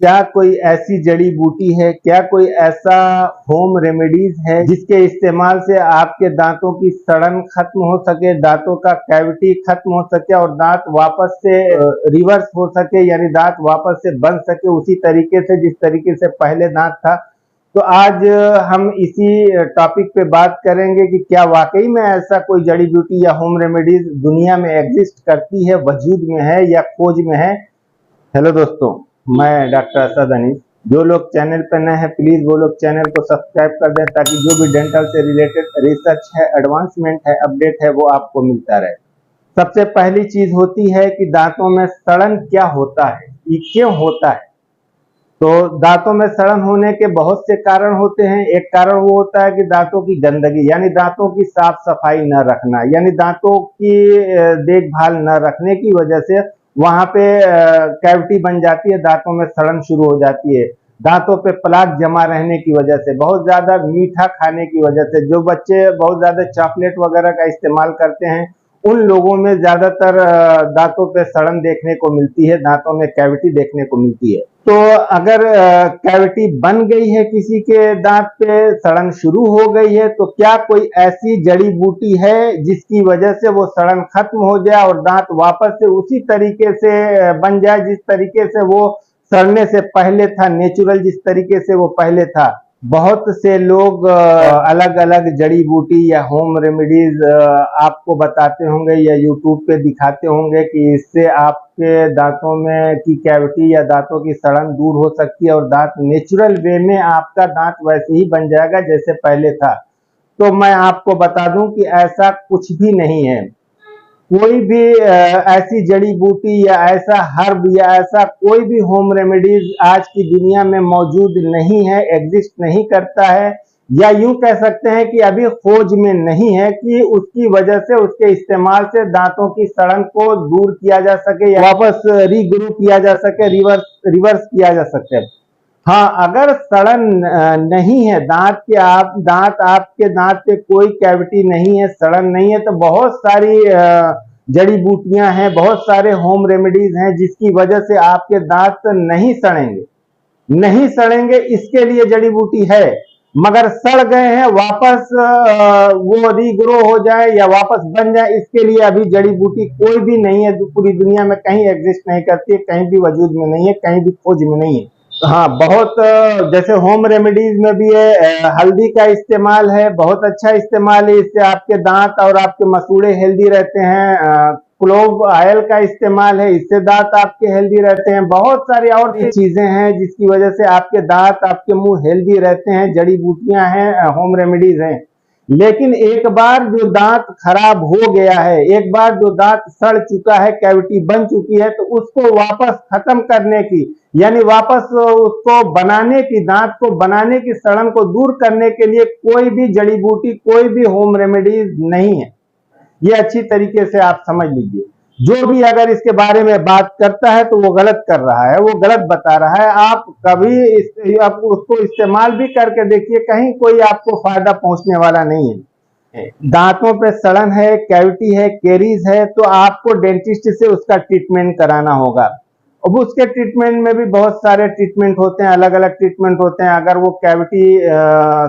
क्या कोई ऐसी जड़ी बूटी है, क्या कोई ऐसा होम रेमेडीज है जिसके इस्तेमाल से आपके दांतों की सड़न खत्म हो सके, दांतों का कैविटी खत्म हो सके और दांत वापस से रिवर्स हो सके, यानी दांत वापस से बन सके उसी तरीके से जिस तरीके से पहले दांत था। तो आज हम इसी टॉपिक पे बात करेंगे कि क्या वाकई में ऐसा कोई जड़ी बूटी या होम रेमेडीज दुनिया में एग्जिस्ट करती है, वजूद में है या खोज में है। हेलो दोस्तों, मैं डॉक्टर असद अनीस। जो लोग चैनल पर नए हैं प्लीज वो लोग चैनल को सब्सक्राइब कर दें ताकि जो भी डेंटल से रिलेटेड रिसर्च है, एडवांसमेंट है, अपडेट है वो आपको मिलता रहे। सबसे पहली चीज होती है कि दांतों में सड़न क्या होता है, ये क्यों होता है। तो दांतों में सड़न होने के बहुत से कारण होते हैं। एक कारण वो होता है कि दांतों की गंदगी, यानी दांतों की साफ सफाई न रखना, यानी दांतों की देखभाल न रखने की वजह से वहां पे कैविटी बन जाती है, दांतों में सड़न शुरू हो जाती है। दांतों पे प्लाक जमा रहने की वजह से, बहुत ज्यादा मीठा खाने की वजह से, जो बच्चे बहुत ज्यादा चॉकलेट वगैरह का इस्तेमाल करते हैं उन लोगों में ज्यादातर दांतों पे सड़न देखने को मिलती है, दांतों में कैविटी देखने को मिलती है। तो अगर कैविटी बन गई है, किसी के दांत पे सड़न शुरू हो गई है, तो क्या कोई ऐसी जड़ी बूटी है जिसकी वजह से वो सड़न खत्म हो जाए और दांत वापस से उसी तरीके से बन जाए जिस तरीके से वो सड़ने से पहले था, नेचुरल जिस तरीके से वो पहले था। बहुत से लोग अलग अलग जड़ी बूटी या होम रेमेडीज आपको बताते होंगे या यूट्यूब पे दिखाते होंगे कि इससे आपके दांतों में की कैविटी या दांतों की सड़न दूर हो सकती है और दांत नेचुरल वे में आपका दांत वैसे ही बन जाएगा जैसे पहले था। तो मैं आपको बता दूं कि ऐसा कुछ भी नहीं है। कोई भी ऐसी जड़ी बूटी या ऐसा हर्ब या ऐसा कोई भी होम रेमेडीज आज की दुनिया में मौजूद नहीं है, एग्जिस्ट नहीं करता है, या यूं कह सकते हैं कि अभी खोज में नहीं है कि उसकी वजह से, उसके इस्तेमाल से दांतों की सड़न को दूर किया जा सके या वापस रीग्रू किया जा सके, रिवर्स किया जा सके। हाँ, अगर सड़न नहीं है, दांत आपके दांत पे कोई कैविटी नहीं है, सड़न नहीं है, तो बहुत सारी जड़ी बूटियां हैं, बहुत सारे होम रेमेडीज हैं जिसकी वजह से आपके दांत नहीं सड़ेंगे। नहीं सड़ेंगे इसके लिए जड़ी बूटी है, मगर सड़ गए हैं वापस वो रीग्रो हो जाए या वापस बन जाए, इसके लिए अभी जड़ी बूटी कोई भी नहीं है, पूरी दुनिया में कहीं एग्जिस्ट नहीं करती है, कहीं भी वजूद में नहीं है, कहीं भी खोज में नहीं है। हाँ, बहुत जैसे होम रेमेडीज में भी है, हल्दी का इस्तेमाल है, बहुत अच्छा इस्तेमाल है, इससे आपके दांत और आपके मसूड़े हेल्दी रहते हैं। क्लोव ऑयल का इस्तेमाल है, इससे दांत आपके हेल्दी रहते हैं। बहुत सारी और भी चीजें हैं जिसकी वजह से आपके दांत, आपके मुंह हेल्दी रहते हैं, जड़ी बूटियां हैं, होम रेमेडीज हैं। लेकिन एक बार जो दांत खराब हो गया है, एक बार जो दांत सड़ चुका है, कैविटी बन चुकी है, तो उसको वापस खत्म करने की, यानी वापस उसको बनाने की, दांत को बनाने की, सड़न को दूर करने के लिए कोई भी जड़ी बूटी, कोई भी होम रेमेडीज नहीं है। ये अच्छी तरीके से आप समझ लीजिए। जो भी अगर इसके बारे में बात करता है तो वो गलत कर रहा है, वो गलत बता रहा है। आप कभी आप उसको इस्तेमाल भी करके देखिए, कहीं कोई आपको फायदा पहुंचने वाला नहीं है। दांतों पे सड़न है, कैविटी है, केरीज है, तो आपको डेंटिस्ट से उसका ट्रीटमेंट कराना होगा। अब उसके ट्रीटमेंट में भी बहुत सारे ट्रीटमेंट होते हैं, अलग अलग ट्रीटमेंट होते हैं। अगर वो कैविटी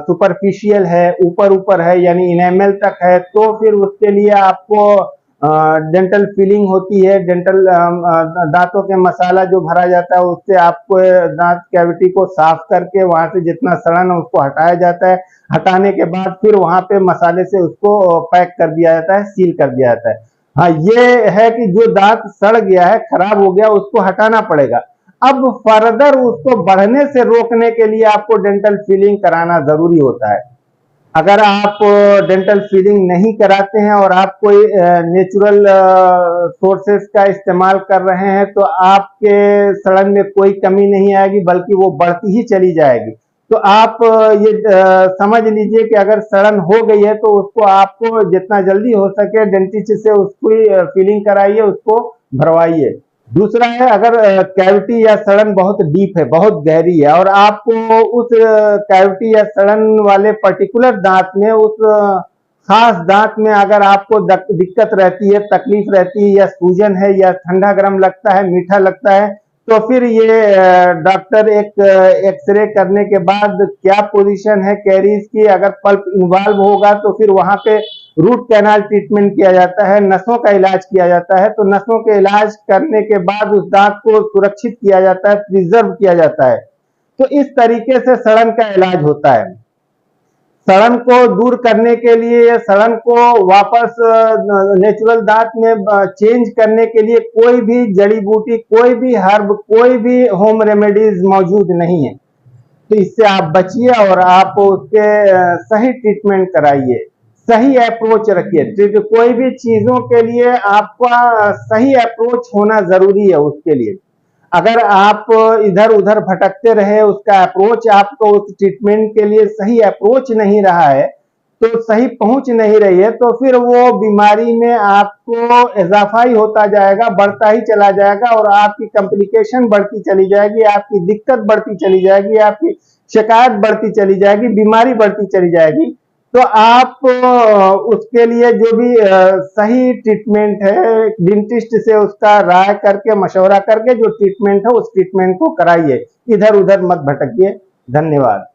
सुपरफिशियल है, ऊपर ऊपर है, यानी इनेमल तक है, तो फिर उसके लिए आपको डेंटल फीलिंग होती है, डेंटल दांतों के मसाला जो भरा जाता है उससे आपको दांत कैविटी को साफ करके वहां से जितना सड़न है उसको हटाया जाता है। हटाने के बाद फिर वहां पे मसाले से उसको पैक कर दिया जाता है, सील कर दिया जाता है। हाँ, ये है कि जो दांत सड़ गया है, खराब हो गया, उसको हटाना पड़ेगा। अब फर्दर उसको बढ़ने से रोकने के लिए आपको डेंटल फीलिंग कराना जरूरी होता है। अगर आप डेंटल फीलिंग नहीं कराते हैं और आप कोई नेचुरल सोर्सेस का इस्तेमाल कर रहे हैं तो आपके सड़न में कोई कमी नहीं आएगी, बल्कि वो बढ़ती ही चली जाएगी। तो आप ये समझ लीजिए कि अगर सड़न हो गई है तो उसको आपको जितना जल्दी हो सके डेंटिस्ट से उसकी फीलिंग कराइए, उसको भरवाइए। दूसरा है, अगर कैविटी या सड़न बहुत डीप है, बहुत गहरी है और आपको उस कैविटी या सड़न वाले पर्टिकुलर दांत में, उस खास दांत में अगर आपको दिक्कत रहती है, तकलीफ रहती है, या सूजन है, या ठंडा गर्म लगता है, मीठा लगता है, तो फिर ये डॉक्टर एक एक्सरे करने के बाद क्या पोजीशन है कैरीज की, अगर पल्प इन्वॉल्व होगा तो फिर वहां पे रूट कैनाल ट्रीटमेंट किया जाता है, नसों का इलाज किया जाता है। तो नसों के इलाज करने के बाद उस दांत को सुरक्षित किया जाता है, प्रिजर्व किया जाता है। तो इस तरीके से सड़न का इलाज होता है। सड़न को दूर करने के लिए, सड़न को वापस नेचुरल दांत में चेंज करने के लिए कोई भी जड़ी बूटी, कोई भी हर्ब, कोई भी होम रेमेडीज मौजूद नहीं है। तो इससे आप बचिए और आप उसके सही ट्रीटमेंट कराइए, सही अप्रोच रखिए। कोई भी चीजों के लिए आपका सही अप्रोच होना जरूरी है उसके लिए। अगर आप इधर उधर भटकते रहे, उसका अप्रोच आपको उस ट्रीटमेंट के लिए सही अप्रोच नहीं रहा है, तो सही पहुंच नहीं रही है, तो फिर वो बीमारी में आपको इजाफा ही होता जाएगा, बढ़ता ही चला जाएगा और आपकी कॉम्प्लिकेशन बढ़ती चली जाएगी, आपकी दिक्कत बढ़ती चली जाएगी, आपकी शिकायत बढ़ती चली जाएगी, बीमारी बढ़ती चली जाएगी। तो आप उसके लिए जो भी सही ट्रीटमेंट है, डेंटिस्ट से उसका राय करके, मशवरा करके जो ट्रीटमेंट है उस ट्रीटमेंट को कराइए, इधर उधर मत भटकिए। धन्यवाद।